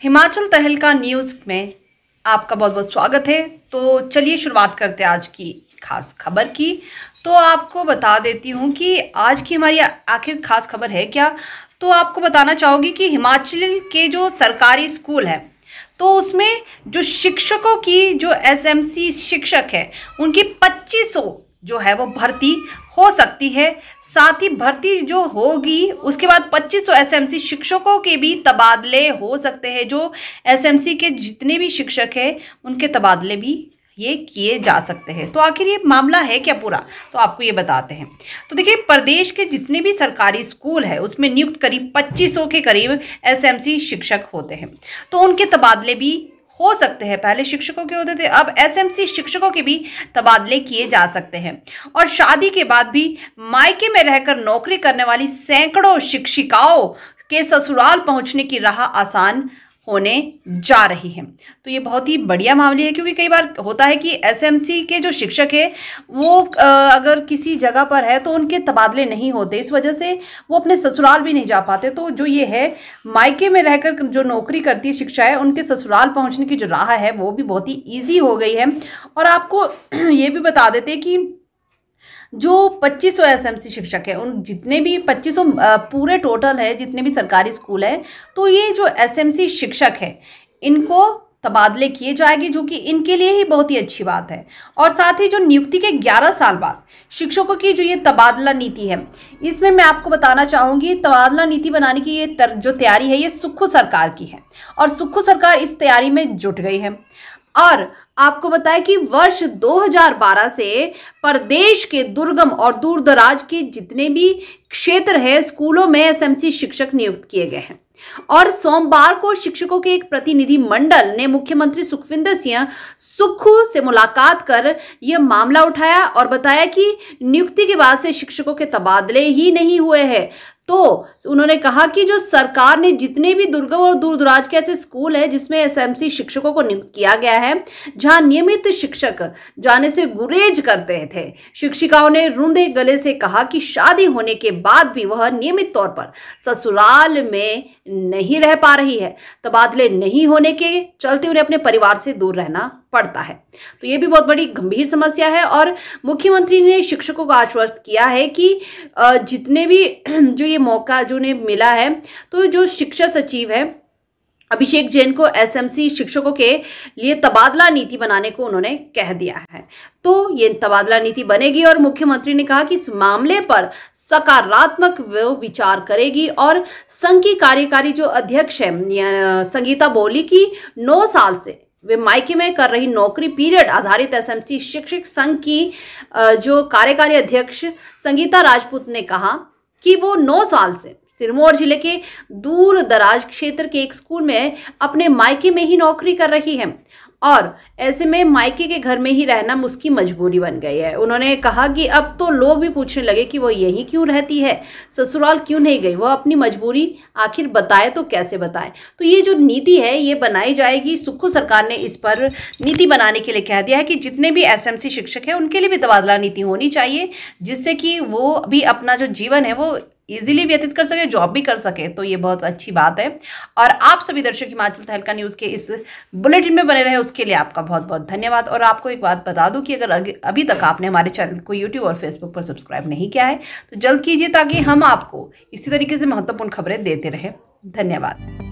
हिमाचल तहलका न्यूज़ में आपका बहुत बहुत स्वागत है। तो चलिए शुरुआत करते हैं आज की खास खबर की। तो आपको बता देती हूँ कि आज की हमारी आखिर खास खबर है क्या। तो आपको बताना चाहूँगी कि हिमाचल के जो सरकारी स्कूल है तो उसमें जो शिक्षकों की जो एसएमसी शिक्षक है उनकी 2500 जो है वो भर्ती हो सकती है। साथ ही भर्ती जो होगी उसके बाद 2500 एसएमसी शिक्षकों के भी तबादले हो सकते हैं। जो एसएमसी के जितने भी शिक्षक हैं उनके तबादले भी ये किए जा सकते हैं। तो आखिर ये मामला है क्या पूरा, तो आपको ये बताते हैं। तो देखिए, प्रदेश के जितने भी सरकारी स्कूल है उसमें नियुक्त करीब 2500 के करीब एसएमसी शिक्षक होते हैं। तो उनके तबादले भी हो सकते हैं। पहले शिक्षकों के होते थे, अब एसएमसी शिक्षकों के भी तबादले किए जा सकते हैं। और शादी के बाद भी मायके में रहकर नौकरी करने वाली सैकड़ों शिक्षिकाओं के ससुराल पहुंचने की राह आसान होने जा रही है। तो ये बहुत ही बढ़िया मामले है, क्योंकि कई बार होता है कि एसएमसी के जो शिक्षक है वो अगर किसी जगह पर है तो उनके तबादले नहीं होते, इस वजह से वो अपने ससुराल भी नहीं जा पाते। तो जो ये है मायके में रहकर जो नौकरी करती है शिक्षा है, उनके ससुराल पहुंचने की जो राह है वो भी बहुत ही ईजी हो गई है। और आपको ये भी बता देते कि जो 2500 एसएमसी शिक्षक है, उन जितने भी 2500 पूरे टोटल है जितने भी सरकारी स्कूल है, तो ये जो एसएमसी शिक्षक है इनको तबादले किए जाएंगे, जो कि इनके लिए ही बहुत ही अच्छी बात है। और साथ ही जो नियुक्ति के 11 साल बाद शिक्षकों की जो ये तबादला नीति है, इसमें मैं आपको बताना चाहूँगी तबादला नीति बनाने की ये जो तैयारी है ये सुक्खू सरकार की है, और सुक्खू सरकार इस तैयारी में जुट गई है। और आपको बताएं कि वर्ष 2012 से प्रदेश के दुर्गम और दूर दराज के जितने भी क्षेत्र है स्कूलों में एसएमसी शिक्षक नियुक्त किए गए हैं। और सोमवार को शिक्षकों के एक प्रतिनिधि मंडल ने मुख्यमंत्री सुखविंदर सिंह सुक्खू से मुलाकात कर यह मामला उठाया और बताया कि नियुक्ति के बाद से शिक्षकों के तबादले ही नहीं हुए हैं। तो उन्होंने कहा कि जो सरकार ने जितने भी दुर्गम और दूर दराज के ऐसे स्कूल है जिसमें एसएमसी शिक्षकों को नियुक्त किया गया है, जहां नियमित शिक्षक जाने से गुरेज करते थे, शिक्षिकाओं ने रुंधे गले से कहा कि शादी होने के बाद भी वह नियमित तौर पर ससुराल में नहीं रह पा रही है। तबादले नहीं होने के चलते उन्हें अपने परिवार से दूर रहना पड़ता है। तो ये भी बहुत बड़ी गंभीर समस्या है। और मुख्यमंत्री ने शिक्षकों को आश्वस्त किया है कि जितने भी जो ये मौका जो उन्हें मिला है, तो जो शिक्षा सचिव है अभिषेक जैन को एसएमसी शिक्षकों के लिए तबादला नीति बनाने को उन्होंने कह दिया है। तो ये तबादला नीति बनेगी और मुख्यमंत्री ने कहा कि इस मामले पर सकारात्मक विचार करेगी। और संघ की कार्यकारी जो अध्यक्ष है संगीता बोली कि 9 साल से वे मायके में कर रही नौकरी पीरियड आधारित एसएमसी शिक्षक संघ की जो कार्यकारी अध्यक्ष संगीता राजपूत ने कहा कि वो 9 साल से सिरमौर जिले के दूर दराज क्षेत्र के एक स्कूल में अपने मायके में ही नौकरी कर रही है, और ऐसे में मायके के घर में ही रहना उसकी मजबूरी बन गई है। उन्होंने कहा कि अब तो लोग भी पूछने लगे कि वो यहीं क्यों रहती है, ससुराल क्यों नहीं गई, वो अपनी मजबूरी आखिर बताए तो कैसे बताए। तो ये जो नीति है ये बनाई जाएगी। सुक्खू सरकार ने इस पर नीति बनाने के लिए कह दिया है कि जितने भी एसएमसी शिक्षक हैं उनके लिए भी तबादला नीति होनी चाहिए, जिससे कि वो भी अपना जो जीवन है वो इजीली व्यतीत कर सके, जॉब भी कर सके। तो ये बहुत अच्छी बात है। और आप सभी दर्शक हिमाचल तहलका न्यूज़ के इस बुलेटिन में बने रहे उसके लिए आपका बहुत बहुत धन्यवाद। और आपको एक बात बता दूं कि अगर अभी तक आपने हमारे चैनल को यूट्यूब और फेसबुक पर सब्सक्राइब नहीं किया है तो जल्द कीजिए, ताकि हम आपको इसी तरीके से महत्वपूर्ण खबरें देते रहें। धन्यवाद।